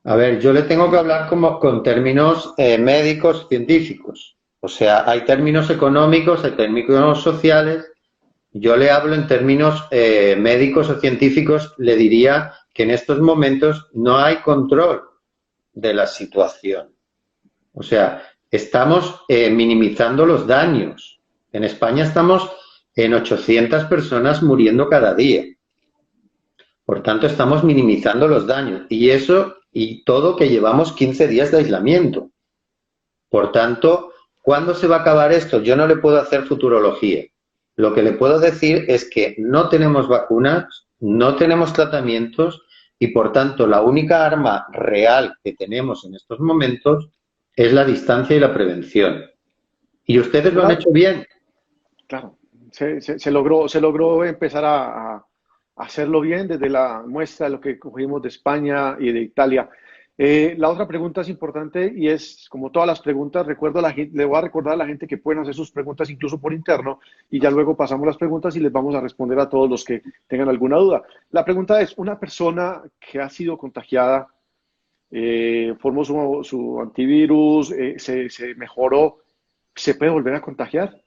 A ver, yo le tengo que hablar con términos médicos, científicos. O sea, hay términos económicos, hay términos sociales. Yo le hablo en términos médicos o científicos, le diría que en estos momentos no hay control de la situación. O sea, estamos minimizando los daños. En España estamos en 800 personas muriendo cada día. Por tanto, estamos minimizando los daños. Y eso, y todo que llevamos 15 días de aislamiento. Por tanto, ¿cuándo se va a acabar esto? Yo no le puedo hacer futurología. Lo que le puedo decir es que no tenemos vacunas, no tenemos tratamientos y, por tanto, la única arma real que tenemos en estos momentos es la distancia y la prevención. Y ustedes lo han hecho bien. Claro, se logró empezar a hacerlo bien desde la muestra de lo que cogimos de España y de Italia. La otra pregunta es importante y es, como todas las preguntas, le voy a recordar a la gente que pueden hacer sus preguntas incluso por interno y ya luego pasamos las preguntas y les vamos a responder a todos los que tengan alguna duda. La pregunta es, una persona que ha sido contagiada, formó su antivirus, se mejoró, ¿se puede volver a contagiar?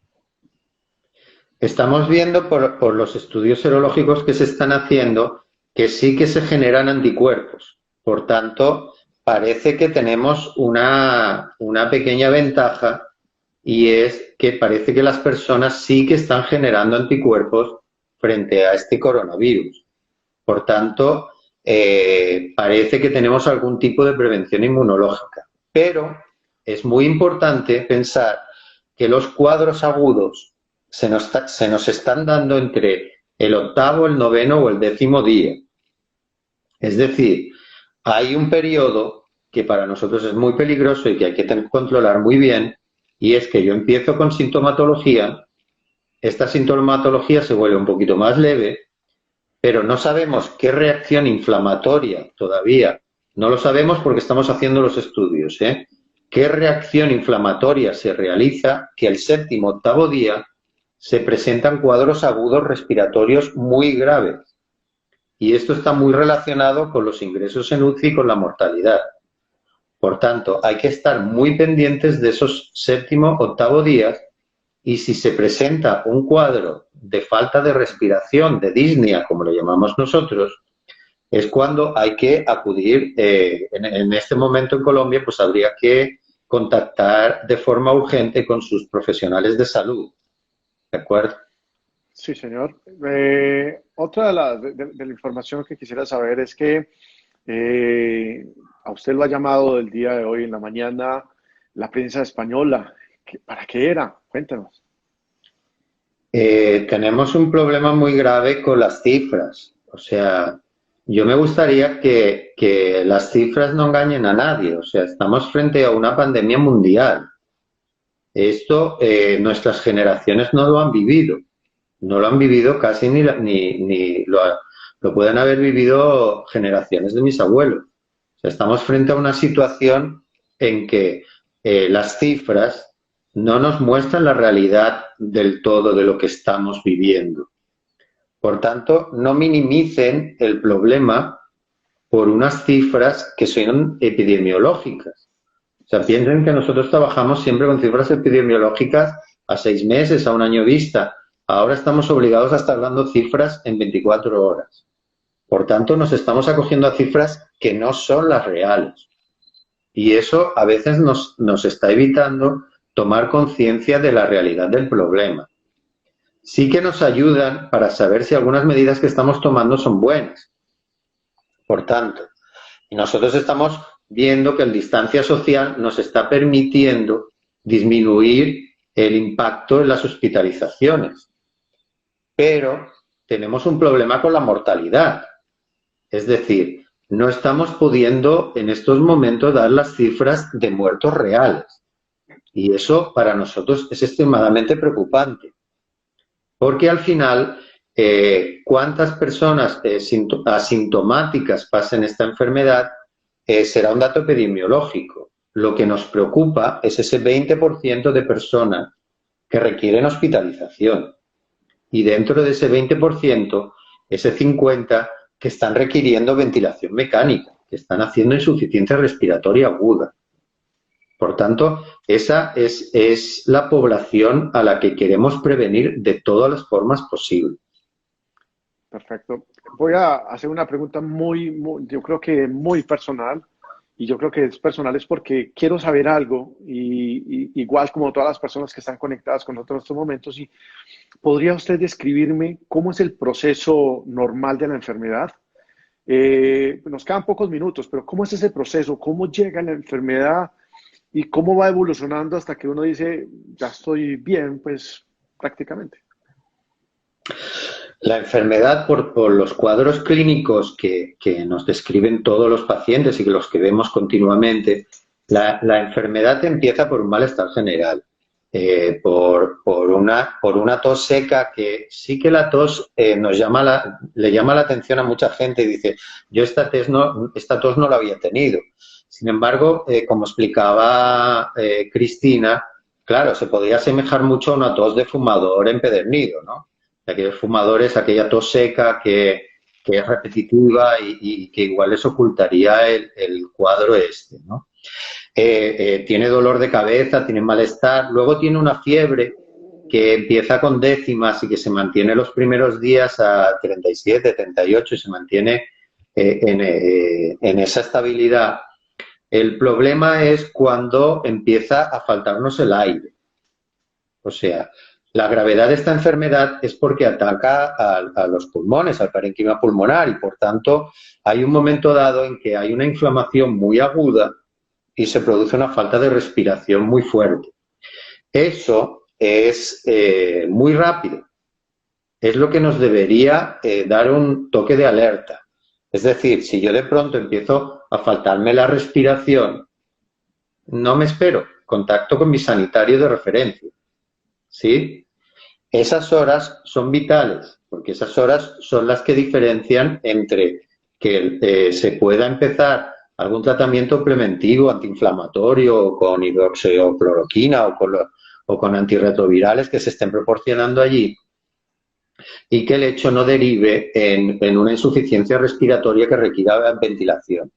Estamos viendo por los estudios serológicos que se están haciendo que sí que se generan anticuerpos. Por tanto, parece que tenemos una pequeña ventaja y es que parece que las personas sí que están generando anticuerpos frente a este coronavirus. Por tanto, parece que tenemos algún tipo de prevención inmunológica. Pero es muy importante pensar que los cuadros agudos se nos están dando entre el 8º, el 9º o el 10º día. Es decir, hay un periodo que para nosotros es muy peligroso y que hay que controlar muy bien, y es que yo empiezo con sintomatología, esta sintomatología se vuelve un poquito más leve, pero no sabemos qué reacción inflamatoria todavía. No lo sabemos porque estamos haciendo los estudios, ¿eh? ¿Qué reacción inflamatoria se realiza que el séptimo, octavo día se presentan cuadros agudos respiratorios muy graves? Y esto está muy relacionado con los ingresos en UCI y con la mortalidad. Por tanto, hay que estar muy pendientes de esos séptimo, octavo días, y si se presenta un cuadro de falta de respiración, de disnea, como lo llamamos nosotros, es cuando hay que acudir, en este momento en Colombia, pues habría que contactar de forma urgente con sus profesionales de salud. ¿De acuerdo? Sí, señor. Otra de la información que quisiera saber es que a usted lo ha llamado el día de hoy en la mañana la prensa española. ¿Para qué era? Cuéntanos. Tenemos un problema muy grave con las cifras. O sea, yo me gustaría que las cifras no engañen a nadie. O sea, estamos frente a una pandemia mundial. Esto nuestras generaciones no lo han vivido. No lo han vivido casi ni lo pueden haber vivido generaciones de mis abuelos. O sea, estamos frente a una situación en que las cifras no nos muestran la realidad del todo de lo que estamos viviendo. Por tanto, no minimicen el problema por unas cifras que son epidemiológicas. O sea, piensen que nosotros trabajamos siempre con cifras epidemiológicas a 6 meses, a 1 año vista. Ahora estamos obligados a estar dando cifras en 24 horas. Por tanto, nos estamos acogiendo a cifras que no son las reales. Y eso a veces nos está evitando tomar conciencia de la realidad del problema. Sí que nos ayudan para saber si algunas medidas que estamos tomando son buenas. Por tanto, y nosotros estamos viendo que el distancia social nos está permitiendo disminuir el impacto en las hospitalizaciones. Pero tenemos un problema con la mortalidad. Es decir, no estamos pudiendo en estos momentos dar las cifras de muertos reales. Y eso para nosotros es extremadamente preocupante. Porque al final, cuántas personas asintomáticas pasen esta enfermedad será un dato epidemiológico. Lo que nos preocupa es ese 20% de personas que requieren hospitalización. Y dentro de ese 20%, ese 50% que están requiriendo ventilación mecánica, que están haciendo insuficiencia respiratoria aguda. Por tanto, esa es la población a la que queremos prevenir de todas las formas posibles. Perfecto. Voy a hacer una pregunta yo creo que muy personal, y yo creo que es personal es porque quiero saber algo, y igual como todas las personas que están conectadas con nosotros en estos momentos, y ¿podría usted describirme cómo es el proceso normal de la enfermedad? Nos quedan pocos minutos, pero ¿cómo es ese proceso? ¿Cómo llega la enfermedad? ¿Y cómo va evolucionando hasta que uno dice, ya estoy bien, pues prácticamente? La enfermedad, por los cuadros clínicos que nos describen todos los pacientes y que los que vemos continuamente, la enfermedad empieza por un malestar general, por una tos seca, que sí que la tos le llama la atención a mucha gente y dice, yo esta tos no la había tenido. Sin embargo, como explicaba Cristina, claro, se podría asemejar mucho a una tos de fumador empedernido, ¿no? De aquellos fumadores, aquella tos seca que es repetitiva y que igual les ocultaría el cuadro este, ¿no? Tiene dolor de cabeza, tiene malestar, luego tiene una fiebre que empieza con décimas y que se mantiene los primeros días a 37, 38 y se mantiene en esa estabilidad. El problema es cuando empieza a faltarnos el aire. O sea, la gravedad de esta enfermedad es porque ataca a los pulmones, al parénquima pulmonar, y por tanto hay un momento dado en que hay una inflamación muy aguda y se produce una falta de respiración muy fuerte. Eso es muy rápido. Es lo que nos debería dar un toque de alerta. Es decir, si yo de pronto empiezo a faltarme la respiración, no me espero, contacto con mi sanitario de referencia, ¿sí? Esas horas son vitales porque esas horas son las que diferencian entre que se pueda empezar algún tratamiento preventivo, antiinflamatorio, o con hidroxicloroquina o con antirretrovirales que se estén proporcionando allí, y que el hecho no derive en una insuficiencia respiratoria que requiera ventilación.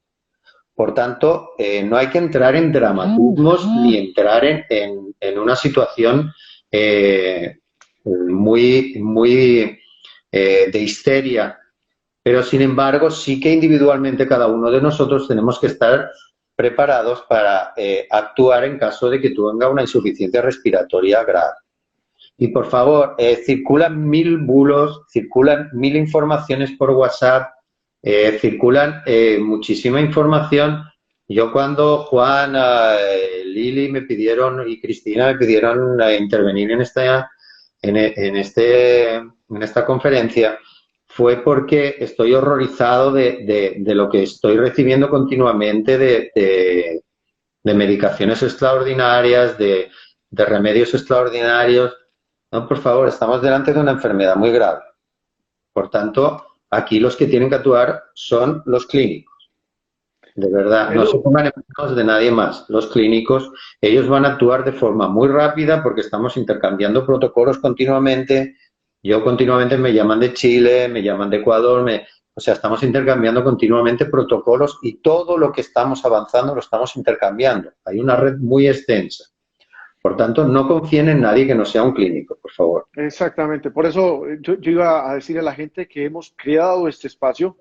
Por tanto, no hay que entrar en dramatismos ni entrar en una situación muy de histeria, pero sin embargo sí que individualmente cada uno de nosotros tenemos que estar preparados para actuar en caso de que tenga una insuficiencia respiratoria grave. Y por favor, circulan 1000 bulos, circulan 1000 informaciones por WhatsApp, circulan muchísima información. Yo cuando Juan, Lili me pidieron y Cristina me pidieron intervenir en esta conferencia, fue porque estoy horrorizado de lo que estoy recibiendo continuamente de medicaciones extraordinarias, de remedios extraordinarios. No, por favor, estamos delante de una enfermedad muy grave. Por tanto, aquí los que tienen que actuar son los clínicos. De verdad, no se pongan en manos de nadie más. Los clínicos, ellos van a actuar de forma muy rápida porque estamos intercambiando protocolos continuamente. Yo continuamente me llaman de Chile, me llaman de Ecuador, o sea, estamos intercambiando continuamente protocolos y todo lo que estamos avanzando lo estamos intercambiando. Hay una red muy extensa. Por tanto, no confíen en nadie que no sea un clínico, por favor. Exactamente. Por eso yo iba a decir a la gente que hemos creado este espacio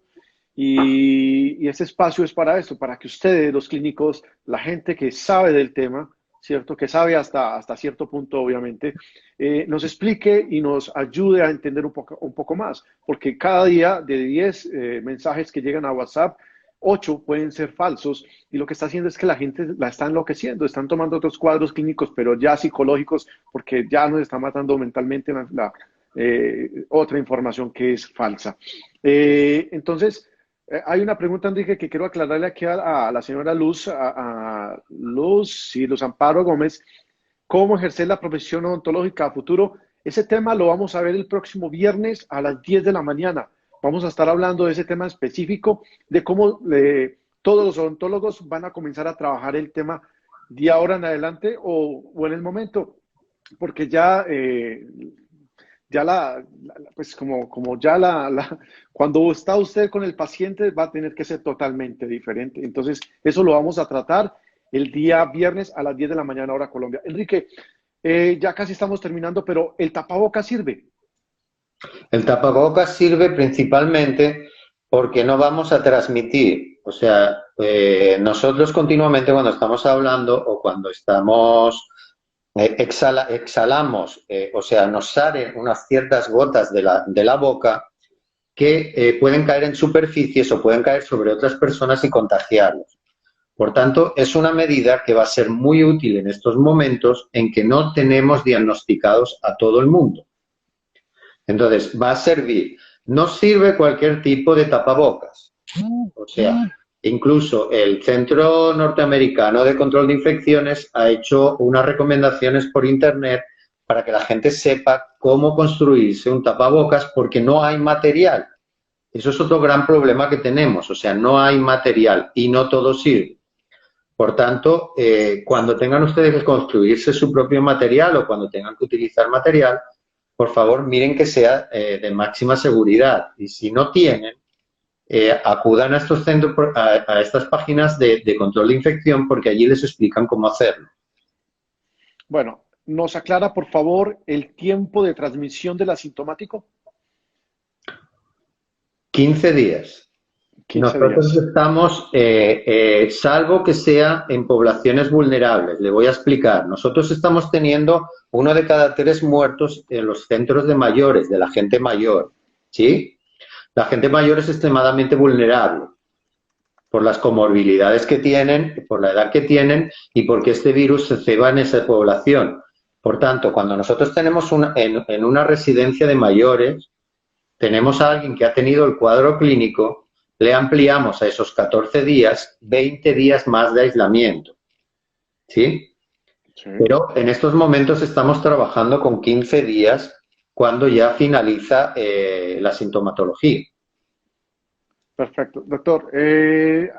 y este espacio es para esto, para que ustedes, los clínicos, la gente que sabe del tema, ¿cierto? Que sabe hasta cierto punto, obviamente, nos explique y nos ayude a entender un poco más. Porque cada día de 10 mensajes que llegan a WhatsApp, 8 pueden ser falsos y lo que está haciendo es que la gente la está enloqueciendo, están tomando otros cuadros clínicos, pero ya psicológicos, porque ya nos está matando mentalmente otra información que es falsa. Entonces, hay una pregunta, Enrique, que quiero aclararle aquí a la señora Luz, Luz Amparo Gómez, ¿cómo ejercer la profesión odontológica a futuro? Ese tema lo vamos a ver el próximo viernes a las 10 de la mañana. Vamos a estar hablando de ese tema específico, de cómo todos los odontólogos van a comenzar a trabajar el tema de ahora en adelante o en el momento, porque cuando está usted con el paciente va a tener que ser totalmente diferente. Entonces, eso lo vamos a tratar el día viernes a las 10 de la mañana hora Colombia. Enrique, ya casi estamos terminando, pero ¿el tapabocas sirve? El tapabocas sirve principalmente porque no vamos a transmitir. O sea, nosotros continuamente cuando estamos hablando o cuando estamos exhalamos, o sea, nos salen unas ciertas gotas de la boca que pueden caer en superficies o pueden caer sobre otras personas y contagiarlos. Por tanto, es una medida que va a ser muy útil en estos momentos en que no tenemos diagnosticados a todo el mundo. Entonces, va a servir. No sirve cualquier tipo de tapabocas. O sea, incluso el Centro Norteamericano de Control de Infecciones ha hecho unas recomendaciones por internet para que la gente sepa cómo construirse un tapabocas porque no hay material. Eso es otro gran problema que tenemos. O sea, no hay material y no todo sirve. Por tanto, cuando tengan ustedes que construirse su propio material o cuando tengan que utilizar material, por favor, miren que sea de máxima seguridad. Y si no tienen, acudan a estos centros, a estas páginas de control de infección, porque allí les explican cómo hacerlo. Bueno, ¿nos aclara, por favor, el tiempo de transmisión del asintomático? 15 días. Nosotros estamos, salvo que sea en poblaciones vulnerables, le voy a explicar. Nosotros estamos teniendo 1 de cada 3 muertos en los centros de mayores, de la gente mayor, ¿sí? La gente mayor es extremadamente vulnerable por las comorbilidades que tienen, por la edad que tienen y porque este virus se ceba en esa población. Por tanto, cuando nosotros tenemos en una residencia de mayores, tenemos a alguien que ha tenido el cuadro clínico, le ampliamos a esos 14 días, 20 días más de aislamiento. ¿Sí? Sí. Pero en estos momentos estamos trabajando con 15 días cuando ya finaliza la sintomatología. Perfecto. Doctor,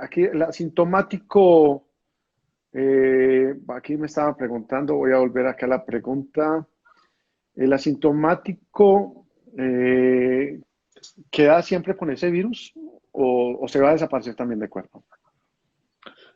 aquí el asintomático, aquí me estaban preguntando, voy a volver acá a la pregunta. ¿El asintomático queda siempre con ese virus o se va a desaparecer también del cuerpo?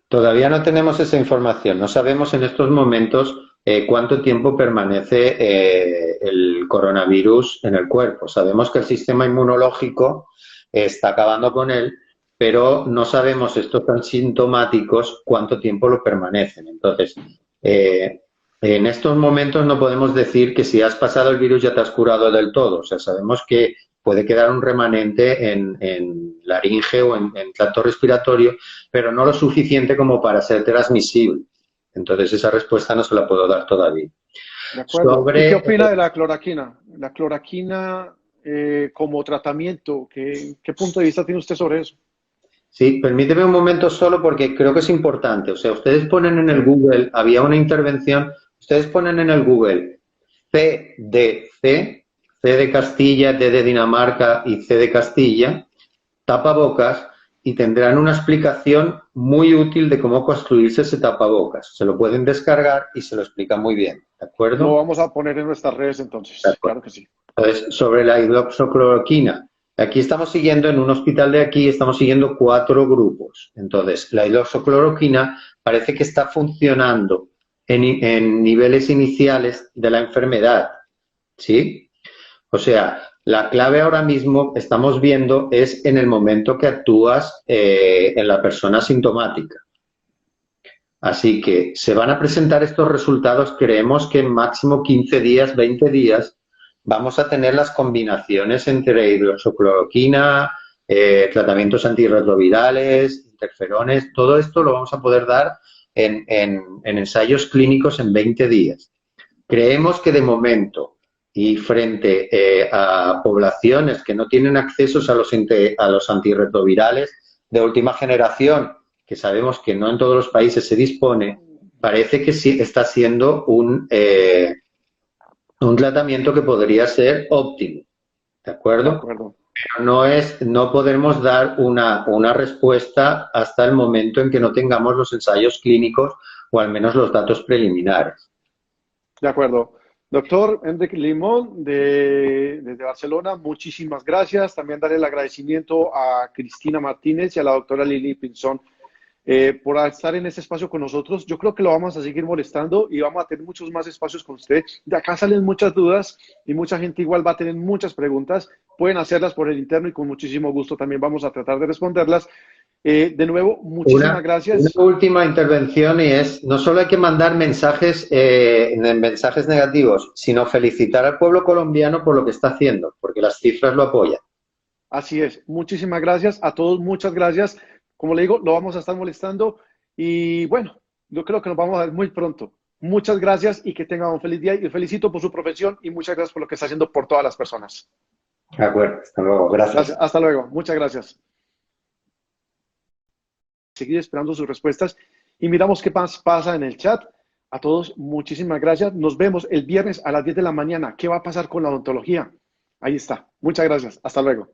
Todavía no tenemos esa información. No sabemos en estos momentos cuánto tiempo permanece el coronavirus en el cuerpo. Sabemos que el sistema inmunológico está acabando con él, pero no sabemos estos asintomáticos cuánto tiempo lo permanecen. Entonces, en estos momentos no podemos decir que si has pasado el virus ya te has curado del todo. O sea, sabemos que puede quedar un remanente en laringe o en tracto respiratorio, pero no lo suficiente como para ser transmisible. Entonces, esa respuesta no se la puedo dar todavía. De acuerdo. ¿Y qué opina de la cloroquina? La cloroquina como tratamiento, ¿qué punto de vista tiene usted sobre eso? Sí, permíteme un momento solo porque creo que es importante. O sea, ustedes ponen en el Google, había una intervención, ustedes ponen en el Google CDC, C de Castilla, D de Dinamarca y C de Castilla, tapabocas, y tendrán una explicación muy útil de cómo construirse ese tapabocas. Se lo pueden descargar y se lo explica muy bien, ¿de acuerdo? Lo vamos a poner en nuestras redes entonces, claro que sí. Entonces, sobre la hidroxicloroquina, aquí estamos siguiendo, en un hospital de aquí, estamos siguiendo 4 grupos. Entonces, la hidroxicloroquina parece que está funcionando en niveles iniciales de la enfermedad, ¿sí? O sea, la clave ahora mismo, estamos viendo, es en el momento que actúas en la persona sintomática. Así que se van a presentar estos resultados, creemos que en máximo 15 días, 20 días, vamos a tener las combinaciones entre hidroxicloroquina, tratamientos antirretrovirales, interferones, todo esto lo vamos a poder dar en ensayos clínicos en 20 días. Creemos que de momento, y frente a poblaciones que no tienen accesos a los antirretrovirales de última generación, que sabemos que no en todos los países se dispone, parece que sí está siendo un tratamiento que podría ser óptimo, ¿de acuerdo? De acuerdo. Pero no podemos dar una respuesta hasta el momento en que no tengamos los ensayos clínicos o al menos los datos preliminares. De acuerdo. Doctor Enrique Limón, desde Barcelona, muchísimas gracias. También darle el agradecimiento a Cristina Martínez y a la doctora Lili Pinzón por estar en este espacio con nosotros. Yo creo que lo vamos a seguir molestando y vamos a tener muchos más espacios con usted. De acá salen muchas dudas y mucha gente igual va a tener muchas preguntas. Pueden hacerlas por el interno y con muchísimo gusto también vamos a tratar de responderlas. De nuevo, muchísimas gracias. Una última intervención y es, no solo hay que mandar mensajes negativos, sino felicitar al pueblo colombiano por lo que está haciendo, porque las cifras lo apoyan. Así es. Muchísimas gracias a todos. Muchas gracias. Como le digo, lo vamos a estar molestando y bueno, yo creo que nos vamos a ver muy pronto. Muchas gracias y que tengan un feliz día y le felicito por su profesión y muchas gracias por lo que está haciendo por todas las personas. De acuerdo, hasta luego. Gracias. Hasta luego. Muchas gracias. Seguir esperando sus respuestas y miramos qué pasa en el chat. A todos, muchísimas gracias. Nos vemos el viernes a las 10 de la mañana. ¿Qué va a pasar con la odontología? Ahí está. Muchas gracias. Hasta luego.